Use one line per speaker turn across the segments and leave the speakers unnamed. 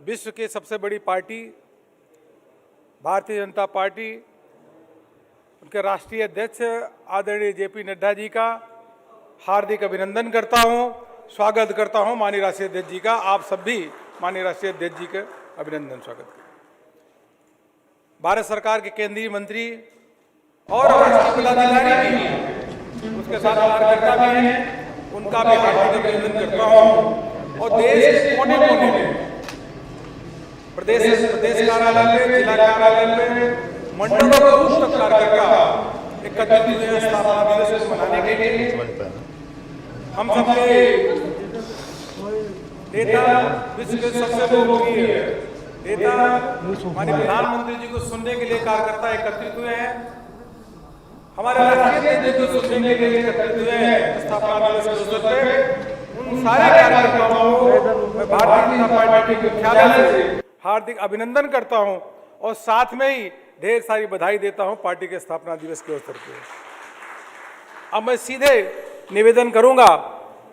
विश्व की सबसे बड़ी पार्टी भारतीय जनता पार्टी, उनके राष्ट्रीय अध्यक्ष आदरणीय जेपी नड्डा जी का हार्दिक अभिनंदन करता हूं, स्वागत करता हूं माननीय राष्ट्रीय अध्यक्ष जी का। आप सब भी माननीय राष्ट्रीय अध्यक्ष जी का अभिनंदन स्वागत करें। भारत सरकार के केंद्रीय मंत्री और राष्ट्रीय पदाधिकारी भी, उसके साथ कार्यकर्ता भी हैं, उनका भी हार्दिक अभिनंदन करता हूं। और देश के कोने कोने में, प्रदेश कार्यालय में, जिला कार्यालय में, मंडल और बूथ तक कार्यकर्ता एकत्रित हुए हैं स्थापना दिवस को मनाने के लिए। हम सबके नेता, विश्व के सबसे लोकप्रिय नेता माननीय प्रधानमंत्री जी को सुनने के लिए कार्यकर्ता एकत्रित हुए हैं। हमारे राष्ट्रीय अध्यक्ष को सुनने के लिए एकत्रित हुए हैं स्थापना दिवस के अवसर पर। उन सारे कार्यकर्ताओं को मैं भारतीय जनता पार्टी के मुख्यालय से हार्दिक अभिनंदन करता हूं और साथ में ही ढेर सारी बधाई देता हूं पार्टी के स्थापना दिवस के अवसर पर। अब मैं सीधे निवेदन करूंगा।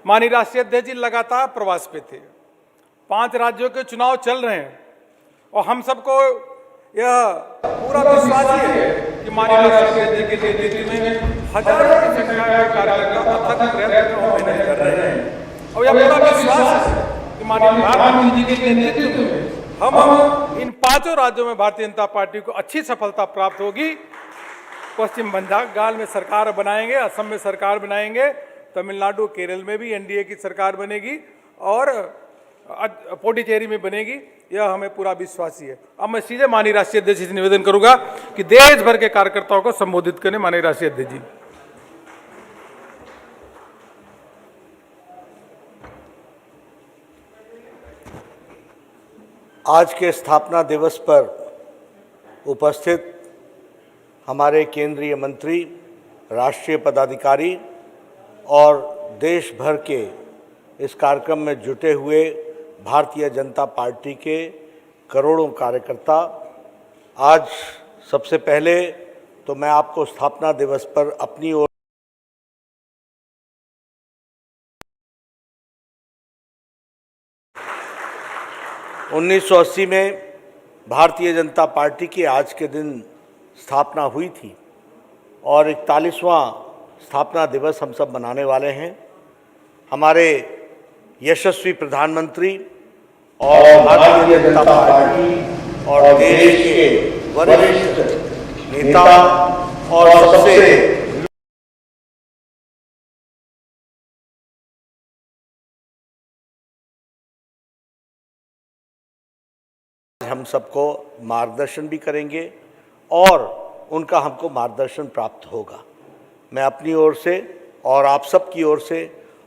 माननीय राष्ट्रीय अध्यक्ष जी लगातार प्रवास पे थे, 5 राज्यों के चुनाव चल रहे हैं और हम सबको यह पूरा विश्वास है कि माननीय राष्ट्रीय अध्यक्ष के नेतृत्व में हजारों की संख्या में कार्यकर्ता अथक प्रयत्न और मेहनत कर रहे हैं। और यह पूरा विश्वास है कि माननीय प्रधानमंत्री जी के नेतृत्व में हम इन 5 राज्यों में भारतीय जनता पार्टी को अच्छी सफलता प्राप्त होगी। पश्चिम बंगाल में सरकार बनाएंगे, असम में सरकार बनाएंगे, तमिलनाडु केरल में भी एनडीए की सरकार बनेगी और पुडुचेरी में बनेगी, यह हमें पूरा विश्वास है। अब मैं सीधे माननीय राष्ट्रीय अध्यक्ष से निवेदन करूंगा कि देश भर के कार्यकर्ताओं को संबोधित करें। माननीय राष्ट्रीय अध्यक्ष जी।
आज के स्थापना दिवस पर उपस्थित हमारे केंद्रीय मंत्री, राष्ट्रीय पदाधिकारी और देश भर के इस कार्यक्रम में जुटे हुए भारतीय जनता पार्टी के करोड़ों कार्यकर्ता, आज सबसे पहले तो मैं आपको स्थापना दिवस पर अपनी ओर 1980 में भारतीय जनता पार्टी की आज के दिन स्थापना हुई थी और 41वां स्थापना दिवस हम सब मनाने वाले हैं। हमारे यशस्वी प्रधानमंत्री और भारतीय जनता पार्टी और देश के वरिष्ठ नेता और सबसे हम सबको मार्गदर्शन भी करेंगे और उनका हमको मार्गदर्शन प्राप्त होगा। मैं अपनी ओर से और आप सब की ओर से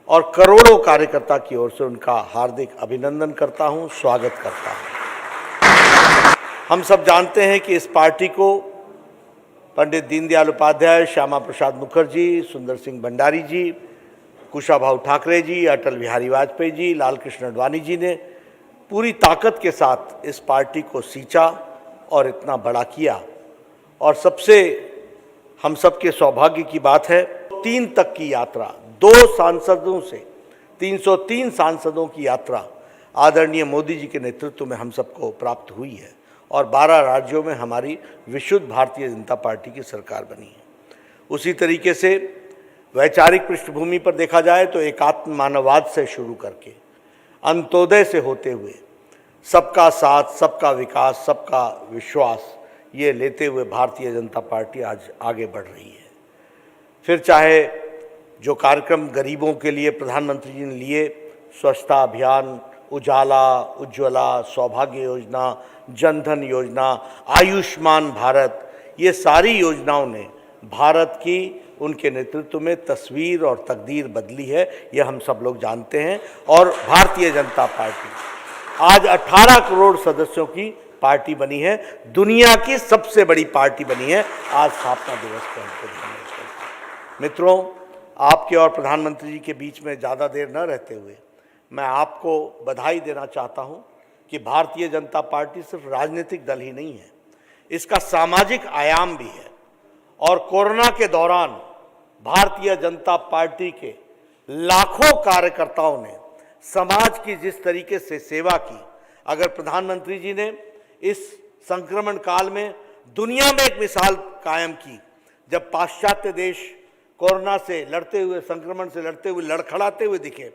और करोड़ों कार्यकर्ता की ओर से उनका हार्दिक अभिनंदन करता हूं, स्वागत करता हूं। हम सब जानते हैं कि इस पार्टी को पंडित दीनदयाल उपाध्याय, श्यामा प्रसाद मुखर्जी, सुंदर सिंह भंडारी जी, कुशाभाऊ ठाकरे जी, अटल बिहारी वाजपेयी जी, लाल कृष्ण आडवाणी जी ने पूरी ताकत के साथ इस पार्टी को सींचा और इतना बड़ा किया। और सबसे हम सबके सौभाग्य की बात है, 3 तक की यात्रा, 2 सांसदों से 303 सांसदों की यात्रा आदरणीय मोदी जी के नेतृत्व में हम सबको प्राप्त हुई है और 12 राज्यों में हमारी विशुद्ध भारतीय जनता पार्टी की सरकार बनी है। उसी तरीके से वैचारिक पृष्ठभूमि पर देखा जाए तो एकात्म मानववाद से शुरू करके अंत्योदय से होते हुए सबका साथ, सबका विकास, सबका विश्वास, ये लेते हुए भारतीय जनता पार्टी आज आगे बढ़ रही है। फिर चाहे जो कार्यक्रम गरीबों के लिए प्रधानमंत्री जी ने लिए, स्वच्छता अभियान, उजाला, उज्ज्वला, सौभाग्य योजना, जनधन योजना, आयुष्मान भारत, ये सारी योजनाओं ने भारत की उनके नेतृत्व में तस्वीर और तकदीर बदली है, यह हम सब लोग जानते हैं। और भारतीय जनता पार्टी आज 18 करोड़ सदस्यों की पार्टी बनी है, दुनिया की सबसे बड़ी पार्टी बनी है आज स्थापना दिवस पर। मित्रों, आपके और प्रधानमंत्री जी के बीच में ज़्यादा देर न रहते हुए मैं आपको बधाई देना चाहता हूं कि भारतीय जनता पार्टी सिर्फ राजनीतिक दल ही नहीं है, इसका सामाजिक आयाम भी है। और कोरोना के दौरान भारतीय जनता पार्टी के लाखों कार्यकर्ताओं ने समाज की जिस तरीके से सेवा की, अगर प्रधानमंत्री जी ने इस संक्रमण काल में दुनिया में एक मिसाल कायम की, जब पाश्चात्य देश कोरोना से लड़ते हुए, संक्रमण से लड़ते हुए, लड़खड़ाते हुए दिखे,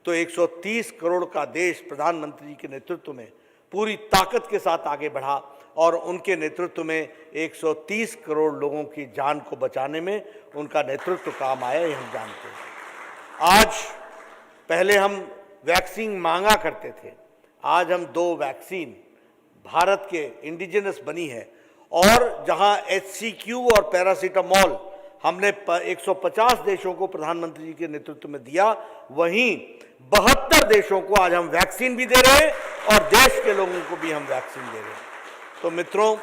तो 130 करोड़ का देश प्रधानमंत्री जी के नेतृत्व में पूरी ताकत के साथ आगे बढ़ा और उनके नेतृत्व में 130 करोड़ लोगों की जान को बचाने में उनका नेतृत्व काम आया, ये हम जानते हैं। आज पहले हम वैक्सीन मांगा करते थे, आज हम 2 वैक्सीन भारत के इंडिजिनस बनी है, और जहां HCQ और पैरासीटामोल हमने 150 देशों को प्रधानमंत्री जी के नेतृत्व में दिया, वहीं 72 देशों को आज हम वैक्सीन भी दे रहे हैं और देश के लोगों को भी हम वैक्सीन दे रहे हैं। तो मित्रों,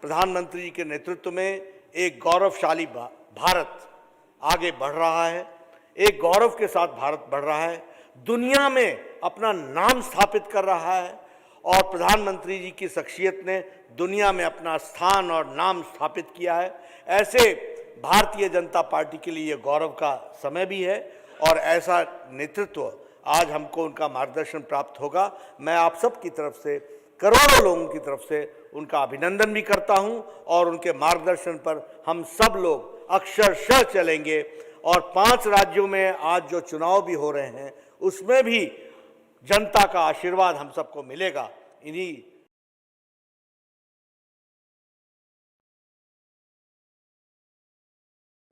प्रधानमंत्री जी के नेतृत्व में एक गौरवशाली भारत आगे बढ़ रहा है, एक गौरव के साथ भारत बढ़ रहा है, दुनिया में अपना नाम स्थापित कर रहा है, और प्रधानमंत्री जी की शख्सियत ने दुनिया में अपना स्थान और नाम स्थापित किया है। ऐसे भारतीय जनता पार्टी के लिए गौरव का समय भी है, और ऐसा नेतृत्व आज हमको उनका मार्गदर्शन प्राप्त होगा। मैं आप सब की तरफ से, करोड़ों लोगों की तरफ से उनका अभिनंदन भी करता हूं, और उनके मार्गदर्शन पर हम सब लोग अक्षरशः चलेंगे। और 5 राज्यों में आज जो चुनाव भी हो रहे हैं, उसमें भी जनता का आशीर्वाद हम सबको मिलेगा। इन्हीं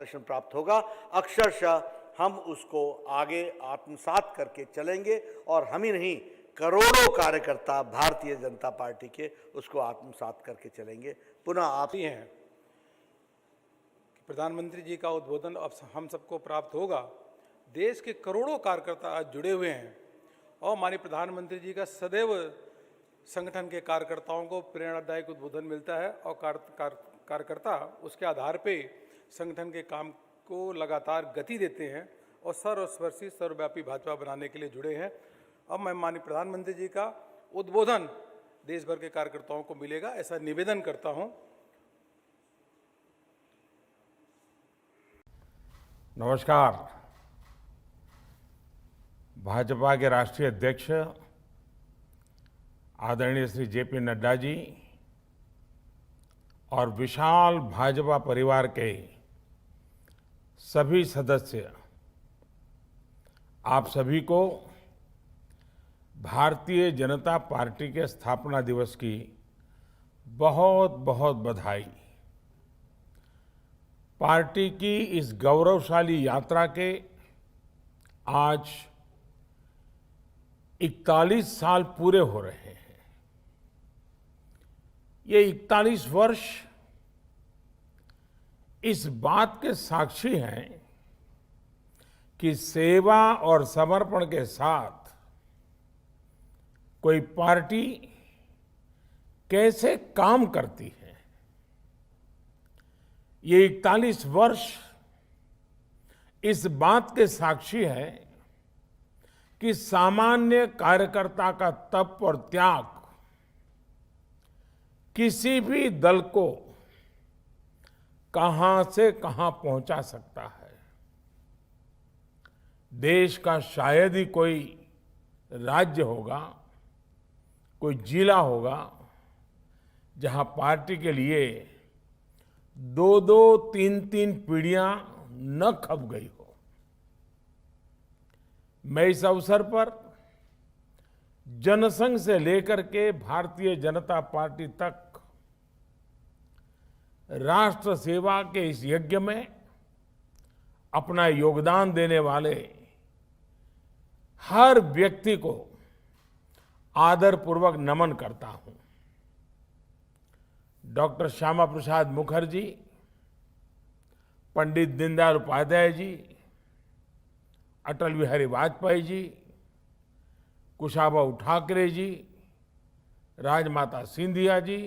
दर्शन प्राप्त होगा, अक्षरशः हम उसको आगे आत्मसात करके चलेंगे, और हम ही नहीं, करोड़ों कार्यकर्ता भारतीय जनता पार्टी के उसको आत्मसात करके चलेंगे। पुनः आप
ही हैं कि प्रधानमंत्री जी का उद्बोधन अब हम सबको प्राप्त होगा। देश के करोड़ों कार्यकर्ता आज जुड़े हुए हैं, और माननीय प्रधानमंत्री जी का सदैव संगठन के कार्यकर्ताओं को प्रेरणादायक उद्बोधन मिलता है, और कार्यकर्ता उसके आधार पे संगठन के काम को लगातार गति देते हैं और सर्वस्पर्शी सर्वव्यापी भाजपा बनाने के लिए जुड़े हैं। अब मैं माननीय प्रधानमंत्री जी का उद्बोधन देश भर के कार्यकर्ताओं को मिलेगा, ऐसा निवेदन करता हूं।
नमस्कार। भाजपा के राष्ट्रीय अध्यक्ष आदरणीय श्री JP नड्डा जी और विशाल भाजपा परिवार के सभी सदस्य, आप सभी को भारतीय जनता पार्टी के स्थापना दिवस की बहुत बहुत बधाई। पार्टी की इस गौरवशाली यात्रा के आज 41 साल पूरे हो रहे हैं। ये 41 वर्ष इस बात के साक्षी हैं कि सेवा और समर्पण के साथ कोई पार्टी कैसे काम करती है। ये 41 वर्ष इस बात के साक्षी है कि सामान्य कार्यकर्ता का तप और त्याग किसी भी दल को कहां से कहां पहुंचा सकता है। देश का शायद ही कोई राज्य होगा, कोई जिला होगा, जहां पार्टी के लिए 2-2, 3-3 पीढ़ियां न खप गई हो। मैं इस अवसर पर जनसंघ से लेकर के भारतीय जनता पार्टी तक राष्ट्र सेवा के इस यज्ञ में अपना योगदान देने वाले हर व्यक्ति को आदरपूर्वक नमन करता हूं। डॉक्टर श्यामा प्रसाद मुखर्जी, पंडित दीनदयाल उपाध्याय जी, अटल बिहारी वाजपेयी जी, कुशाभाऊ ठाकरे जी, राजमाता सिंधिया जी,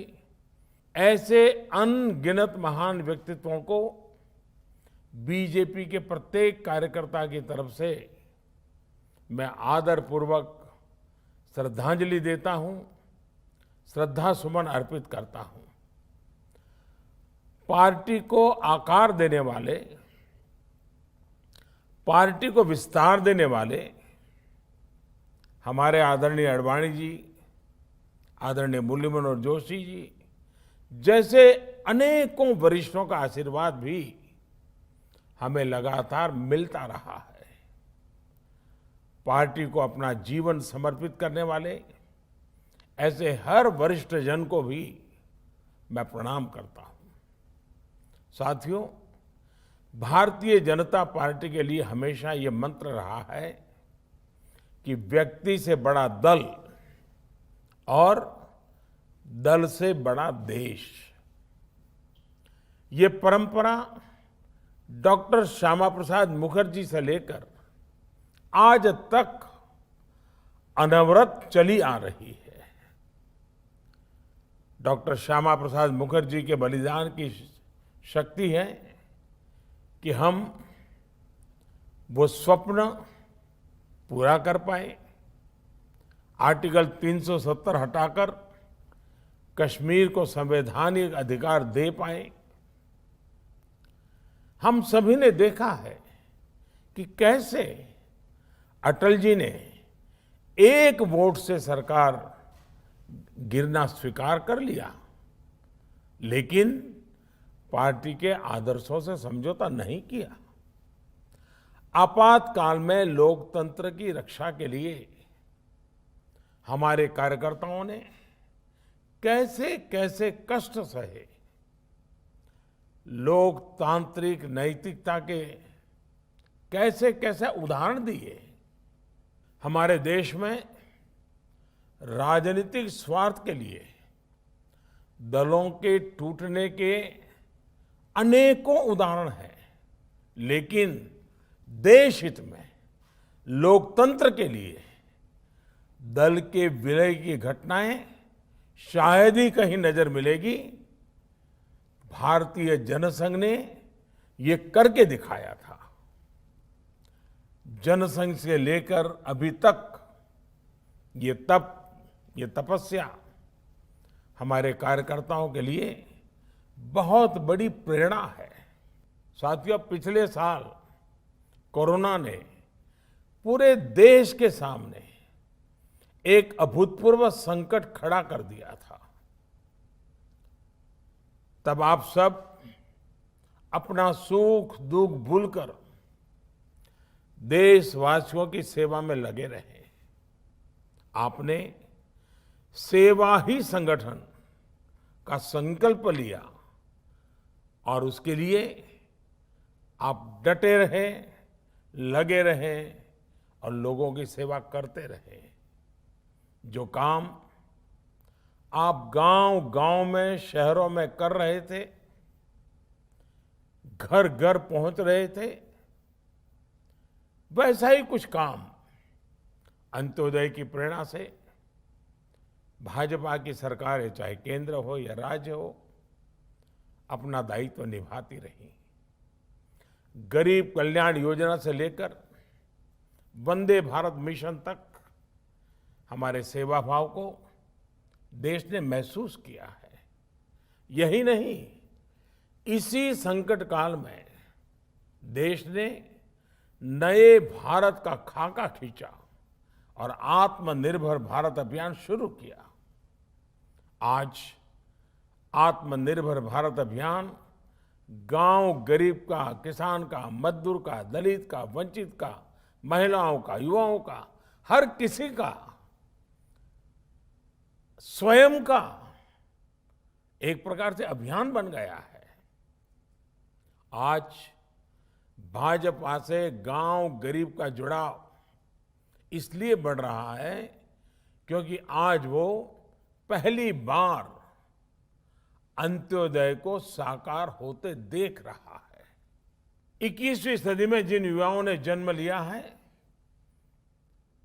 ऐसे अनगिनत महान व्यक्तित्वों को बीजेपी के प्रत्येक कार्यकर्ता की तरफ से मैं आदरपूर्वक श्रद्धांजलि देता हूं, श्रद्धा सुमन अर्पित करता हूं। पार्टी को आकार देने वाले, पार्टी को विस्तार देने वाले हमारे आदरणीय आडवाणी जी, आदरणीय मुरली मनोहर जोशी जी जैसे अनेकों वरिष्ठों का आशीर्वाद भी हमें लगातार मिलता रहा है। पार्टी को अपना जीवन समर्पित करने वाले ऐसे हर वरिष्ठ जन को भी मैं प्रणाम करता हूं। साथियों, भारतीय जनता पार्टी के लिए हमेशा ये मंत्र रहा है कि व्यक्ति से बड़ा दल और दल से बड़ा देश। ये परंपरा डॉक्टर श्यामा प्रसाद मुखर्जी से लेकर आज तक अनवरत चली आ रही है। डॉक्टर श्यामा प्रसाद मुखर्जी के बलिदान की शक्ति है कि हम वो स्वप्न पूरा कर पाए। आर्टिकल 370 हटाकर कश्मीर को संवैधानिक अधिकार दे पाए। हम सभी ने देखा है कि कैसे अटल जी ने एक वोट से सरकार गिरना स्वीकार कर लिया, लेकिन पार्टी के आदर्शों से समझौता नहीं किया। आपातकाल में लोकतंत्र की रक्षा के लिए हमारे कार्यकर्ताओं ने कैसे कैसे कष्ट सहे। लोकतांत्रिक नैतिकता के कैसे कैसे उदाहरण दिए। हमारे देश में राजनीतिक स्वार्थ के लिए दलों के टूटने के अनेकों उदाहरण हैं, लेकिन देश हित में लोकतंत्र के लिए दल के विलय की घटनाएं शायद ही कहीं नजर मिलेगी। भारतीय जनसंघ ने ये करके दिखाया था। जनसंघ से लेकर अभी तक ये तपस्या हमारे कार्यकर्ताओं के लिए बहुत बड़ी प्रेरणा है। साथियों, पिछले साल कोरोना ने पूरे देश के सामने एक अभूतपूर्व संकट खड़ा कर दिया था। तब आप सब अपना सुख दुख भूलकर देशवासियों की सेवा में लगे रहे। आपने सेवा ही संगठन का संकल्प लिया और उसके लिए आप डटे रहे, लगे रहे और लोगों की सेवा करते रहे। जो काम आप गांव-गांव में, शहरों में कर रहे थे, घर घर पहुंच रहे थे, वैसा ही कुछ काम अंत्योदय की प्रेरणा से भाजपा की सरकारें, चाहे केंद्र हो या राज्य हो, अपना दायित्व निभाती रही। गरीब कल्याण योजना से लेकर वंदे भारत मिशन तक हमारे सेवा भाव को देश ने महसूस किया है। यही नहीं, इसी संकट काल में देश ने नए भारत का खाका खींचा और आत्मनिर्भर भारत अभियान शुरू किया। आज आत्मनिर्भर भारत अभियान गांव गरीब का, किसान का, मजदूर का, दलित का, वंचित का, महिलाओं का, युवाओं का, हर किसी का स्वयं का एक प्रकार से अभियान बन गया है। आज भाजपा से गांव गरीब का जुड़ाव इसलिए बढ़ रहा है क्योंकि आज वो पहली बार अंत्योदय को साकार होते देख रहा है। 21वीं सदी में जिन युवाओं ने जन्म लिया है,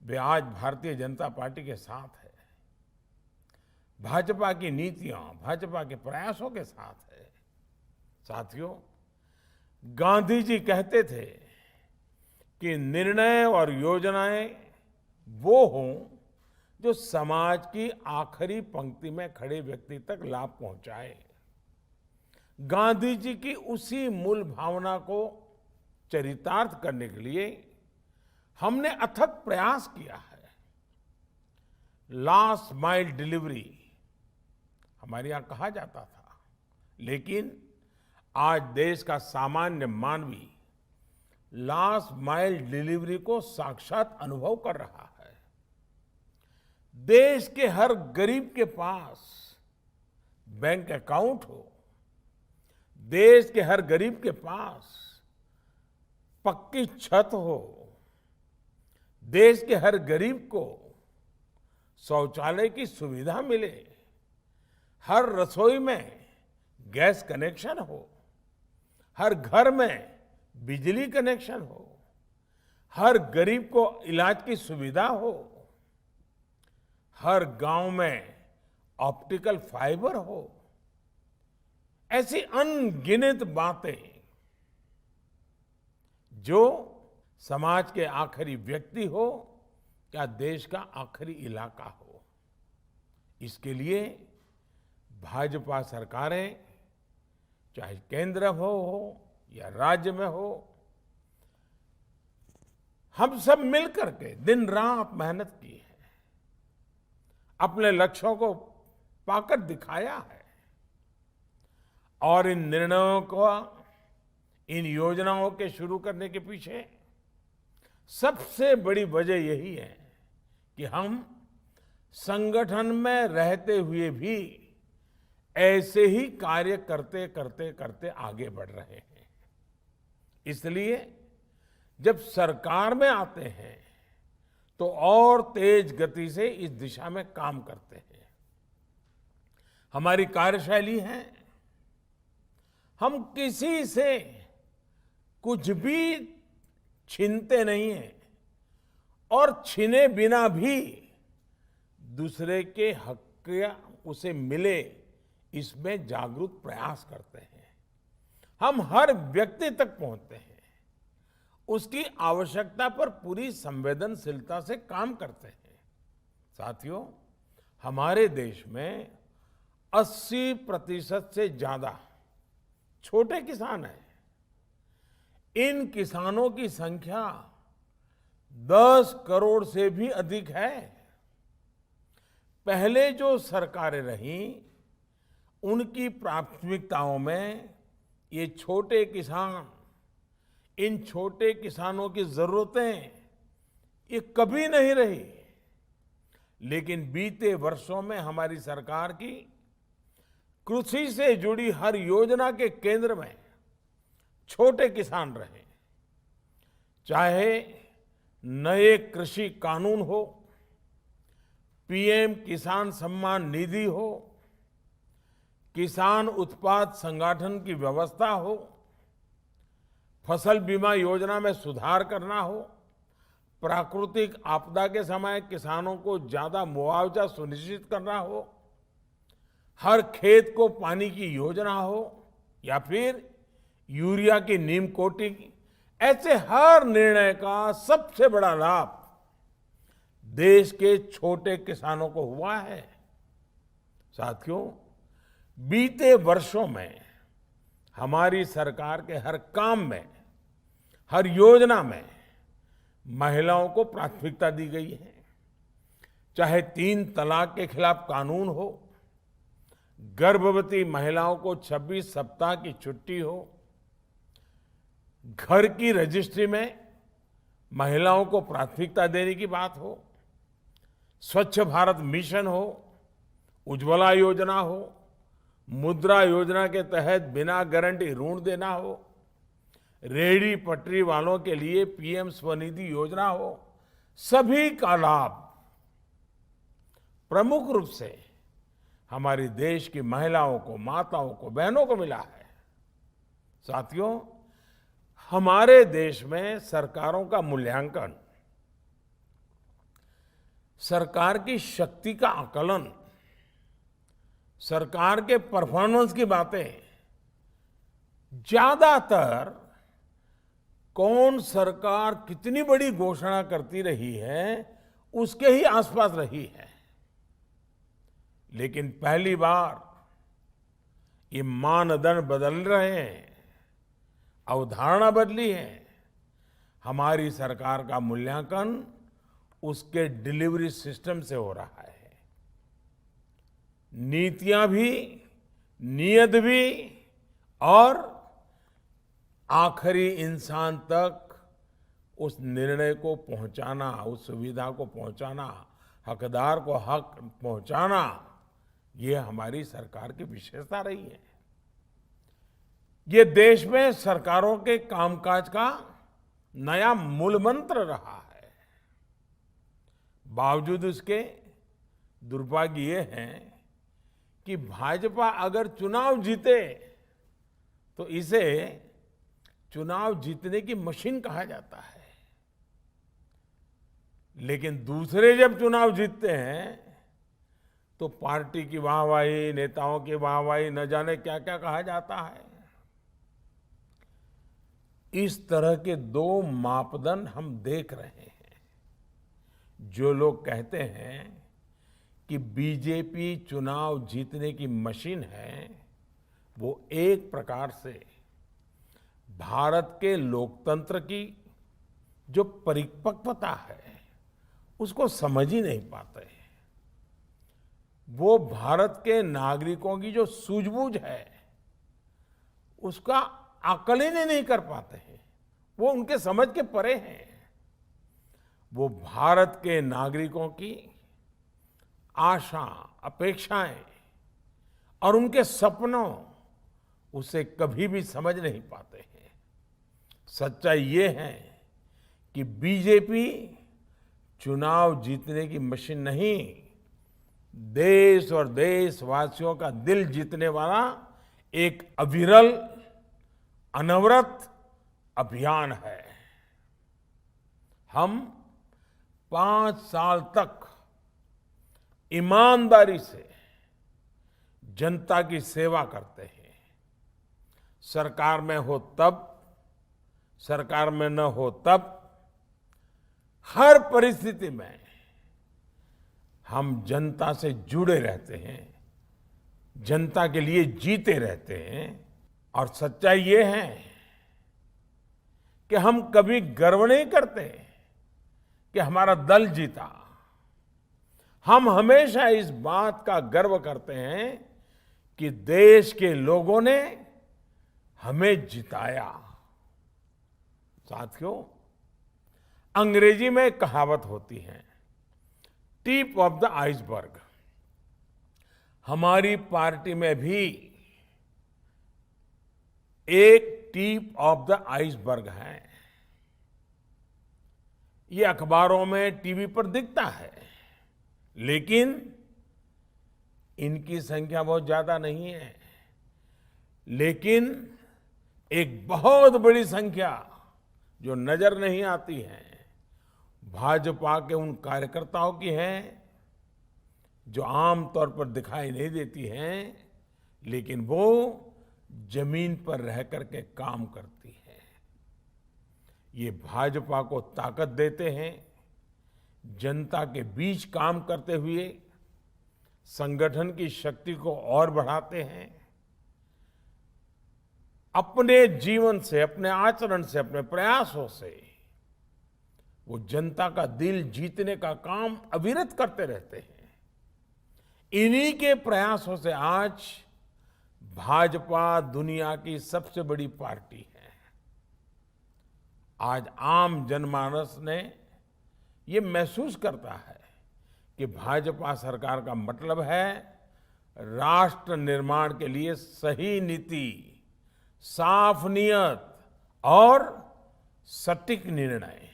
वे आज भारतीय जनता पार्टी के साथ है, भाजपा की नीतियां, भाजपा के प्रयासों के साथ है। साथियों, गांधी जी कहते थे कि निर्णय और योजनाएं वो हों जो समाज की आखिरी पंक्ति में खड़े व्यक्ति तक लाभ पहुंचाए। गांधी जी की उसी मूल भावना को चरितार्थ करने के लिए हमने अथक प्रयास किया है। लास्ट माइल डिलीवरी हमारे यहाँ कहा जाता था। लेकिन आज देश का सामान्य मानवी लास्ट माइल डिलीवरी को साक्षात अनुभव कर रहा है। देश के हर गरीब के पास बैंक अकाउंट हो, देश के हर गरीब के पास पक्की छत हो, देश के हर गरीब को शौचालय की सुविधा मिले, हर रसोई में गैस कनेक्शन हो, हर घर में बिजली कनेक्शन हो, हर गरीब को इलाज की सुविधा हो, हर गांव में ऑप्टिकल फाइबर हो। ऐसी अनगिनत बातें जो समाज के आखिरी व्यक्ति हो या देश का आखिरी इलाका हो, इसके लिए भाजपा सरकारें चाहे केंद्र में हो या राज्य में हो, हम सब मिलकर के दिन रात मेहनत की है, अपने लक्ष्यों को पाकर दिखाया है। और इन निर्णयों को, इन योजनाओं के शुरू करने के पीछे सबसे बड़ी वजह यही है कि हम संगठन में रहते हुए भी ऐसे ही कार्य करते करते करते आगे बढ़ रहे हैं। इसलिए जब सरकार में आते हैं तो और तेज गति से इस दिशा में काम करते हैं। हमारी कार्यशैली है, हम किसी से कुछ भी छीनते नहीं हैं और छीने बिना भी दूसरे के हक उसे मिले, इसमें जागरूक प्रयास करते हैं। हम हर व्यक्ति तक पहुंचते हैं, उसकी आवश्यकता पर पूरी संवेदनशीलता से काम करते हैं। साथियों, हमारे देश में 80% से ज्यादा छोटे किसान हैं। इन किसानों की संख्या 10 करोड़ से भी अधिक है। पहले जो सरकारें रहीं, उनकी प्राथमिकताओं में ये छोटे किसान, इन छोटे किसानों की जरूरतें ये कभी नहीं रही। लेकिन बीते वर्षों में हमारी सरकार की कृषि से जुड़ी हर योजना के केंद्र में छोटे किसान रहे। चाहे नए कृषि कानून हो, पीएम किसान सम्मान निधि हो, किसान उत्पाद संगठन की व्यवस्था हो, फसल बीमा योजना में सुधार करना हो, प्राकृतिक आपदा के समय किसानों को ज्यादा मुआवजा सुनिश्चित करना हो, हर खेत को पानी की योजना हो, या फिर यूरिया की नीम कोटिंग, ऐसे हर निर्णय का सबसे बड़ा लाभ देश के छोटे किसानों को हुआ है। साथियों, बीते वर्षों में हमारी सरकार के हर काम में, हर योजना में महिलाओं को प्राथमिकता दी गई है। चाहे 3 तलाक के खिलाफ कानून हो, गर्भवती महिलाओं को 26 सप्ताह की छुट्टी हो, घर की रजिस्ट्री में महिलाओं को प्राथमिकता देने की बात हो, स्वच्छ भारत मिशन हो, उज्ज्वला योजना हो, मुद्रा योजना के तहत बिना गारंटी ऋण देना हो, रेहड़ी पटरी वालों के लिए पीएम स्वनिधि योजना हो, सभी का लाभ प्रमुख रूप से हमारे देश की महिलाओं को, माताओं को, बहनों को मिला है। साथियों, हमारे देश में सरकारों का मूल्यांकन, सरकार की शक्ति का आकलन, सरकार के परफॉर्मेंस की बातें ज्यादातर कौन सरकार कितनी बड़ी घोषणा करती रही है उसके ही आसपास रही है। लेकिन पहली बार ये मानदंड बदल रहे हैं, अवधारणा बदली है। हमारी सरकार का मूल्यांकन उसके डिलीवरी सिस्टम से हो रहा है। नीतियां भी, नीयत भी और आखिरी इंसान तक उस निर्णय को पहुंचाना, उस सुविधा को पहुंचाना, हकदार को हक पहुंचाना, ये हमारी सरकार की विशेषता रही है। ये देश में सरकारों के कामकाज का नया मूल मंत्र रहा है। बावजूद उसके दुर्भाग्य ये है कि भाजपा अगर चुनाव जीते तो इसे चुनाव जीतने की मशीन कहा जाता है, लेकिन दूसरे जब चुनाव जीतते हैं तो पार्टी की वाहवाही, नेताओं की वाहवाही, न जाने क्या क्या कहा जाता है। इस तरह के दो मापदंड हम देख रहे हैं। जो लोग कहते हैं कि बीजेपी चुनाव जीतने की मशीन है, वो एक प्रकार से भारत के लोकतंत्र की जो परिपक्वता है उसको समझ ही नहीं पाते। वो भारत के नागरिकों की जो सूझबूझ है उसका आकलन ही नहीं कर पाते हैं। वो उनके समझ के परे हैं। वो भारत के नागरिकों की आशा, अपेक्षाएं और उनके सपनों उसे कभी भी समझ नहीं पाते हैं। सच्चाई ये है कि बीजेपी चुनाव जीतने की मशीन नहीं, देश और देशवासियों का दिल जीतने वाला एक अविरल, अनवरत अभियान है। हम 5 साल तक ईमानदारी से जनता की सेवा करते हैं। सरकार में हो तब, सरकार में न हो तब, हर परिस्थिति में हम जनता से जुड़े रहते हैं, जनता के लिए जीते रहते हैं। और सच्चाई ये है कि हम कभी गर्व नहीं करते कि हमारा दल जीता। हम हमेशा इस बात का गर्व करते हैं कि देश के लोगों ने हमें जिताया। साथियों, अंग्रेजी में एक कहावत होती है, टिप ऑफ द आइसबर्ग। हमारी पार्टी में भी एक टिप ऑफ द आइसबर्ग है। ये अखबारों में, टीवी पर दिखता है, लेकिन इनकी संख्या बहुत ज्यादा नहीं है। लेकिन एक बहुत बड़ी संख्या जो नजर नहीं आती है, भाजपा के उन कार्यकर्ताओं की है जो आमतौर पर दिखाई नहीं देती हैं, लेकिन वो जमीन पर रह करके काम करती है। ये भाजपा को ताकत देते हैं, जनता के बीच काम करते हुए संगठन की शक्ति को और बढ़ाते हैं। अपने जीवन से, अपने आचरण से, अपने प्रयासों से वो जनता का दिल जीतने का काम अविरत करते रहते हैं। इन्हीं के प्रयासों से आज भाजपा दुनिया की सबसे बड़ी पार्टी है। आज आम जनमानस ने ये महसूस करता है कि भाजपा सरकार का मतलब है राष्ट्र निर्माण के लिए सही नीति, साफ नियत और सटीक निर्णय।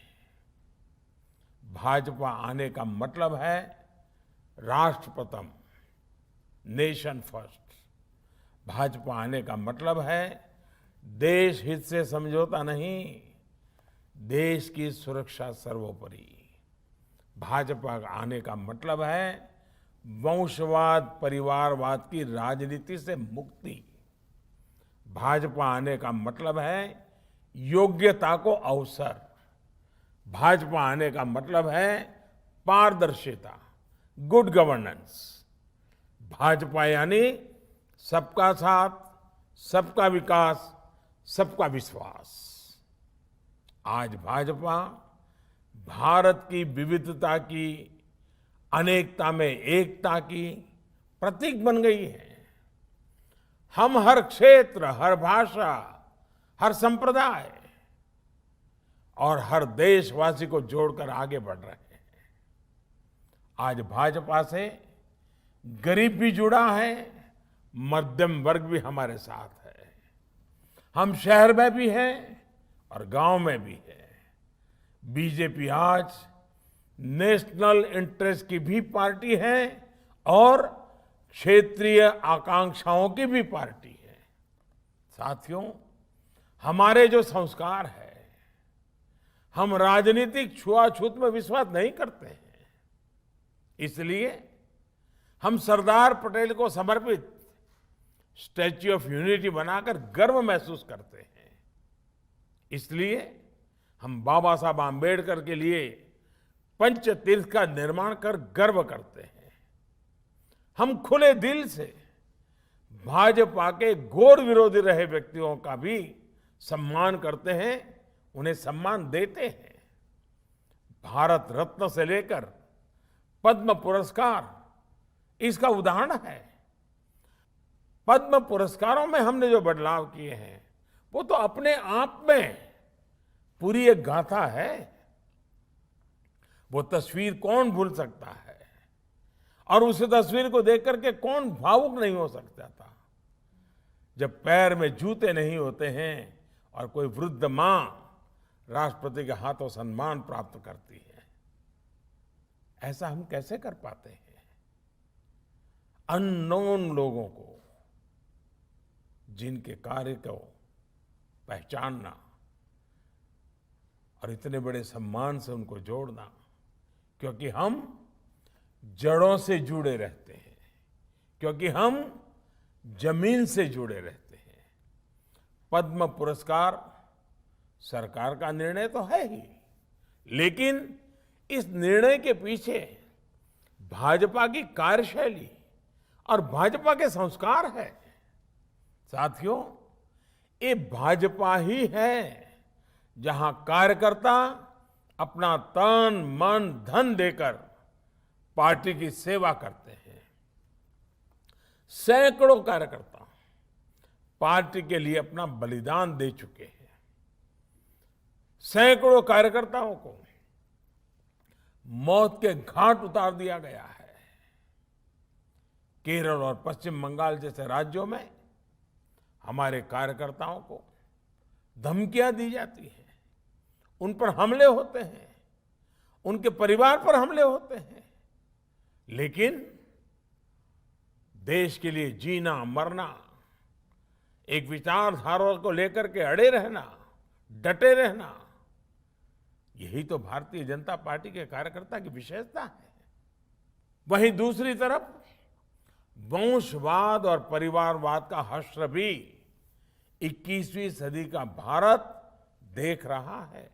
भाजपा आने का मतलब है राष्ट्र प्रथम, नेशन फर्स्ट। भाजपा आने का मतलब है देश हित से समझौता नहीं, देश की सुरक्षा सर्वोपरि। भाजपा आने का मतलब है वंशवाद, परिवारवाद की राजनीति से मुक्ति। भाजपा आने का मतलब है योग्यता को अवसर। भाजपा आने का मतलब है पारदर्शिता, गुड गवर्नेंस। भाजपा यानी सबका साथ, सबका विकास, सबका विश्वास। आज भाजपा भारत की विविधता की, अनेकता में एकता की प्रतीक बन गई है। हम हर क्षेत्र, हर भाषा, हर संप्रदाय और हर देशवासी को जोड़कर आगे बढ़ रहे हैं। आज भाजपा से गरीब भी जुड़ा है, मध्यम वर्ग भी हमारे साथ है। हम शहर में भी हैं और गांव में भी है। बीजेपी आज नेशनल इंटरेस्ट की भी पार्टी है और क्षेत्रीय आकांक्षाओं की भी पार्टी है। साथियों, हमारे जो संस्कार है, हम राजनीतिक छुआछूत में विश्वास नहीं करते हैं। इसलिए हम सरदार पटेल को समर्पित स्टैच्यू ऑफ यूनिटी बनाकर गर्व महसूस करते हैं। इसलिए हम बाबा साहब आम्बेडकर के लिए पंचतीर्थ का निर्माण कर गर्व करते हैं। हम खुले दिल से भाजपा के घोर विरोधी रहे व्यक्तियों का भी सम्मान करते हैं, उन्हें सम्मान देते हैं। भारत रत्न से लेकर पद्म पुरस्कार इसका उदाहरण है। पद्म पुरस्कारों में हमने जो बदलाव किए हैं वो तो अपने आप में पूरी एक गाथा है। वो तस्वीर कौन भूल सकता है और उस तस्वीर को देख करके कौन भावुक नहीं हो सकता था, जब पैर में जूते नहीं होते हैं और कोई वृद्ध मां राष्ट्रपति के हाथों सम्मान प्राप्त करती है। ऐसा हम कैसे कर पाते हैं? अननोन लोगों को, जिनके कार्य को पहचानना और इतने बड़े सम्मान से उनको जोड़ना, क्योंकि हम जड़ों से जुड़े रहते हैं, क्योंकि हम जमीन से जुड़े रहते हैं। पद्म पुरस्कार सरकार का निर्णय तो है ही, लेकिन इस निर्णय के पीछे भाजपा की कार्यशैली और भाजपा के संस्कार है। साथियों, ये भाजपा ही है जहां कार्यकर्ता अपना तन मन धन देकर पार्टी की सेवा करते हैं। सैकड़ों कार्यकर्ता पार्टी के लिए अपना बलिदान दे चुके हैं। सैकड़ों कार्यकर्ताओं को मौत के घाट उतार दिया गया है। केरल और पश्चिम बंगाल जैसे राज्यों में हमारे कार्यकर्ताओं को धमकियां दी जाती हैं, उन पर हमले होते हैं, उनके परिवार पर हमले होते हैं, लेकिन देश के लिए जीना मरना, एक विचारधारा को लेकर के अड़े रहना, डटे रहना, यही तो भारतीय जनता पार्टी के कार्यकर्ता की विशेषता है। वहीं दूसरी तरफ वंशवाद और परिवारवाद का हश्र भी 21वीं सदी का भारत देख रहा है।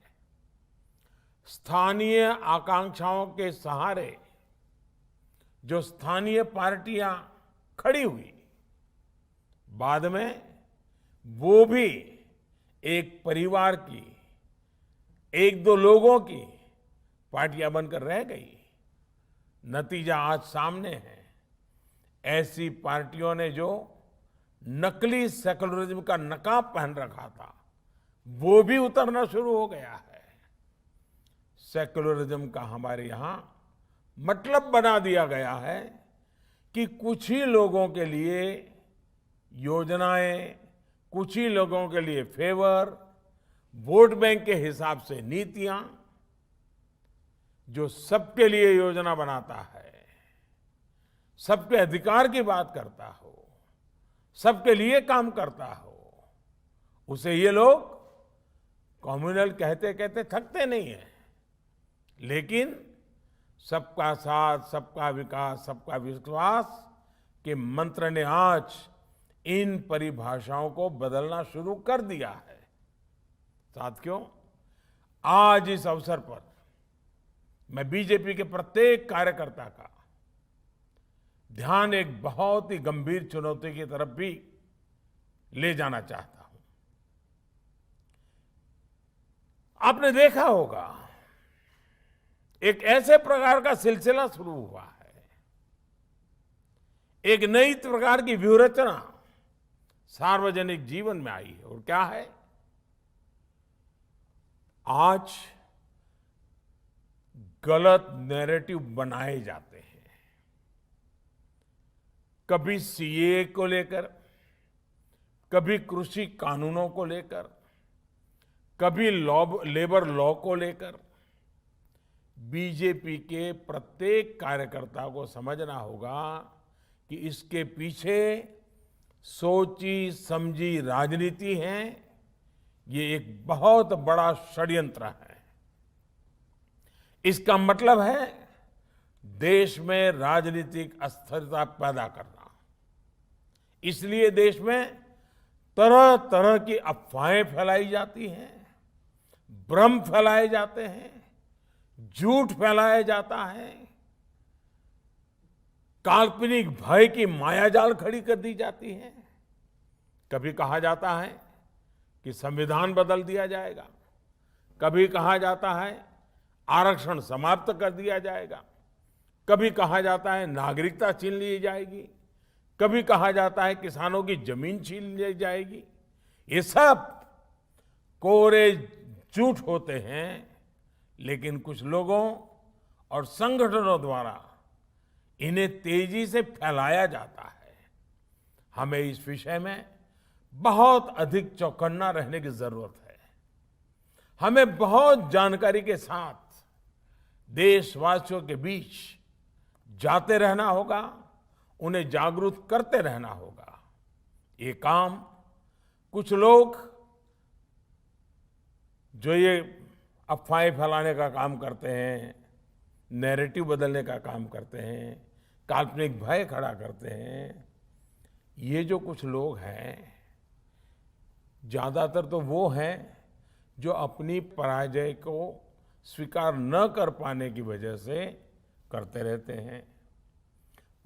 स्थानीय आकांक्षाओं के सहारे जो स्थानीय पार्टियां खड़ी हुई, बाद में वो भी एक परिवार की, एक दो लोगों की पार्टियां बनकर रह गई। नतीजा आज सामने है। ऐसी पार्टियों ने जो नकली सेकुलरिज्म का नकाब पहन रखा था, वो भी उतरना शुरू हो गया है। सेकुलरिज्म का हमारे यहां मतलब बना दिया गया है कि कुछ ही लोगों के लिए योजनाएं, कुछ ही लोगों के लिए फेवर, वोट बैंक के हिसाब से नीतियां, जो सबके लिए योजना बनाता है, सबके अधिकार की बात करता हो, सबके लिए काम करता हो, उसे ये लोग कम्युनल कहते कहते थकते नहीं है। लेकिन सबका साथ, सबका विकास, सबका विश्वास के मंत्र ने आज इन परिभाषाओं को बदलना शुरू कर दिया है। साथियों, आज इस अवसर पर मैं बीजेपी के प्रत्येक कार्यकर्ता का ध्यान एक बहुत ही गंभीर चुनौती की तरफ भी ले जाना चाहता हूं। आपने देखा होगा, एक ऐसे प्रकार का सिलसिला शुरू हुआ है, एक नई प्रकार की व्यूहरचना सार्वजनिक जीवन में आई है। और क्या है? आज गलत नैरेटिव बनाए जाते हैं। कभी सीए को लेकर, कभी कृषि कानूनों को लेकर, कभी लेबर लॉ को लेकर। बीजेपी के प्रत्येक कार्यकर्ता को समझना होगा कि इसके पीछे सोची समझी राजनीति है। ये एक बहुत बड़ा षड्यंत्र है। इसका मतलब है देश में राजनीतिक अस्थिरता पैदा करना। इसलिए देश में तरह तरह की अफवाहें फैलाई जाती हैं, भ्रम फैलाए जाते हैं, झूठ फैलाया जाता है, काल्पनिक भय की मायाजाल खड़ी कर दी जाती है। कभी कहा जाता है कि संविधान बदल दिया जाएगा, कभी कहा जाता है आरक्षण समाप्त कर दिया जाएगा, कभी कहा जाता है नागरिकता छीन ली जाएगी, कभी कहा जाता है किसानों की जमीन छीन ली जाएगी। ये सब कोरे झूठ होते हैं, लेकिन कुछ लोगों और संगठनों द्वारा इन्हें तेजी से फैलाया जाता है। हमें इस विषय में बहुत अधिक चौकन्ना रहने की जरूरत है। हमें बहुत जानकारी के साथ देशवासियों के बीच जाते रहना होगा, उन्हें जागरूक करते रहना होगा। ये काम कुछ लोग जो ये अफवाहें फैलाने का काम करते हैं, नैरेटिव बदलने का काम करते हैं, काल्पनिक भय खड़ा करते हैं, ये जो कुछ लोग हैं ज्यादातर तो वो हैं जो अपनी पराजय को स्वीकार न कर पाने की वजह से करते रहते हैं।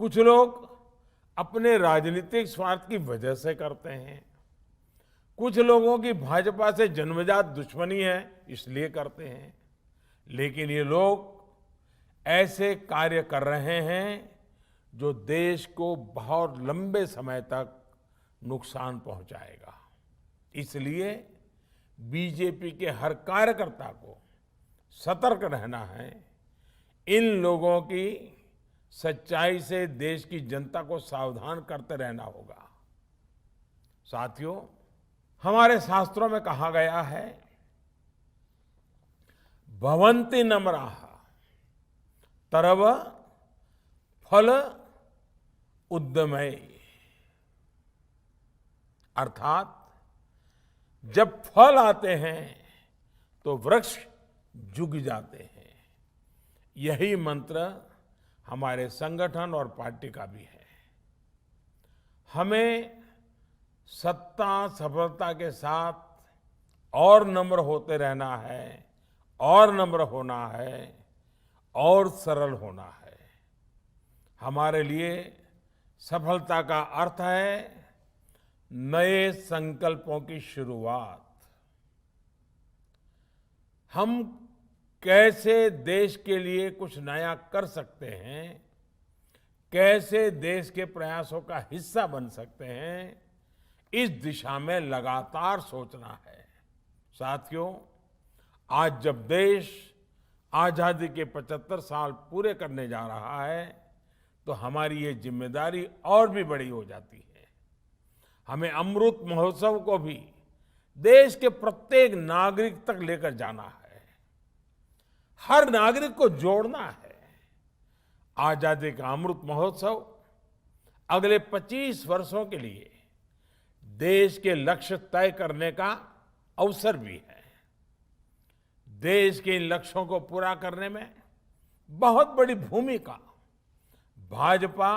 कुछ लोग अपने राजनीतिक स्वार्थ की वजह से करते हैं। कुछ लोगों की भाजपा से जन्मजात दुश्मनी है इसलिए करते हैं। लेकिन ये लोग ऐसे कार्य कर रहे हैं जो देश को बहुत लंबे समय तक नुकसान पहुंचाएगा। इसलिए बीजेपी के हर कार्यकर्ता को सतर्क रहना है। इन लोगों की सच्चाई से देश की जनता को सावधान करते रहना होगा। साथियों, हमारे शास्त्रों में कहा गया है, भवन्ति नम्राः तरव फल उद्यमय। अर्थात जब फल आते हैं तो वृक्ष झुक जाते हैं। यही मंत्र हमारे संगठन और पार्टी का भी है। हमें सत्ता सफलता के साथ और नम्र होते रहना है, और नम्र होना है, और सरल होना है। हमारे लिए सफलता का अर्थ है नए संकल्पों की शुरुआत। हम कैसे देश के लिए कुछ नया कर सकते हैं, कैसे देश के प्रयासों का हिस्सा बन सकते हैं, इस दिशा में लगातार सोचना है। साथियों, आज जब देश आजादी के 75 साल पूरे करने जा रहा है तो हमारी ये जिम्मेदारी और भी बड़ी हो जाती है। हमें अमृत महोत्सव को भी देश के प्रत्येक नागरिक तक लेकर जाना है, हर नागरिक को जोड़ना है। आजादी का अमृत महोत्सव अगले 25 वर्षों के लिए देश के लक्ष्य तय करने का अवसर भी है। देश के इन लक्ष्यों को पूरा करने में बहुत बड़ी भूमिका भाजपा,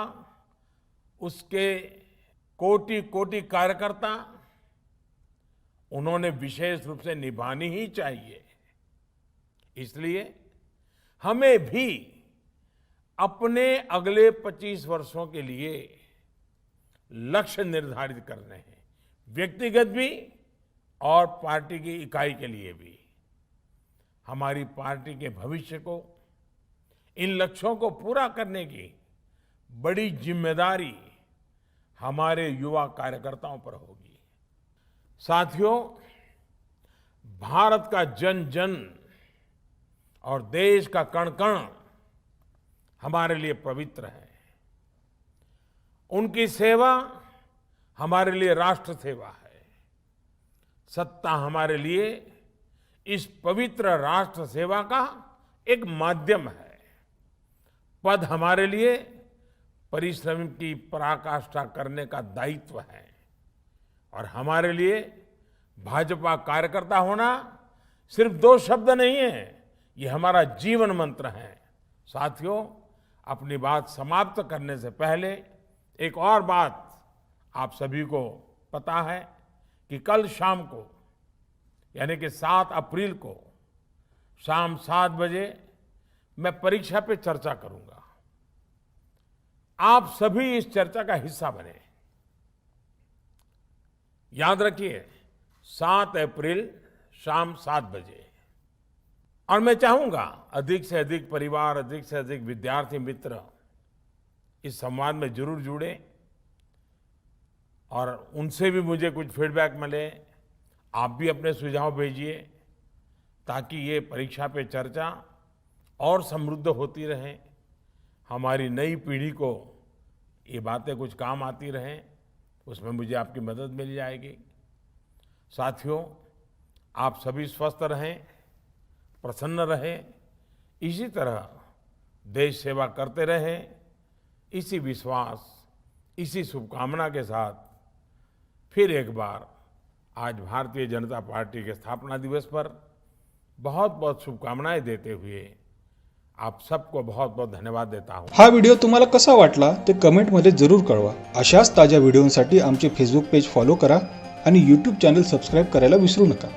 उसके कोटि कोटि कार्यकर्ता, उन्होंने विशेष रूप से निभानी ही चाहिए। इसलिए हमें भी अपने अगले 25 वर्षों के लिए लक्ष्य निर्धारित करने हैं, व्यक्तिगत भी और पार्टी की इकाई के लिए भी। हमारी पार्टी के भविष्य को, इन लक्ष्यों को पूरा करने की बड़ी जिम्मेदारी हमारे युवा कार्यकर्ताओं पर होगी। साथियों, भारत का जन जन और देश का कण कण हमारे लिए पवित्र है। उनकी सेवा हमारे लिए राष्ट्र सेवा है। सत्ता हमारे लिए इस पवित्र राष्ट्र सेवा का एक माध्यम है। पद हमारे लिए परिश्रम की पराकाष्ठा करने का दायित्व है। और हमारे लिए भाजपा कार्यकर्ता होना सिर्फ 2 शब्द नहीं है, ये हमारा जीवन मंत्र है। साथियों, अपनी बात समाप्त करने से पहले एक और बात आप सभी को पता है कि कल शाम को यानी कि 7 अप्रैल को शाम 7 बजे मैं परीक्षा पे चर्चा करूंगा। आप सभी इस चर्चा का हिस्सा बने। याद रखिए, 7 अप्रैल शाम 7 बजे। और मैं चाहूंगा अधिक से अधिक परिवार, अधिक से अधिक विद्यार्थी मित्र इस संवाद में जरूर जुड़े और उनसे भी मुझे कुछ फीडबैक मिले। आप भी अपने सुझाव भेजिए ताकि ये परीक्षा पे चर्चा और समृद्ध होती रहे। हमारी नई पीढ़ी को ये बातें कुछ काम आती रहें, उसमें मुझे आपकी मदद मिल जाएगी। साथियों, आप सभी स्वस्थ रहें, प्रसन्न रहें, इसी तरह देश सेवा करते रहें। इसी विश्वास, इसी शुभकामना के साथ फिर एक बार आज भारतीय जनता पार्टी के स्थापना दिवस पर बहुत बहुत शुभकामनाएं देते हुए आप सबको बहुत बहुत धन्यवाद देता हूं।
हा व्हिडिओ तुम्हाला कसा वाटला ते कमेंटमध्ये जरूर कळवा। अशाच ताज्या व्हिडिओंसाठी आमचे फेसबुक पेज फॉलो करा आणि यूट्यूब चॅनल सबस्क्राइब करायला विसरू नका।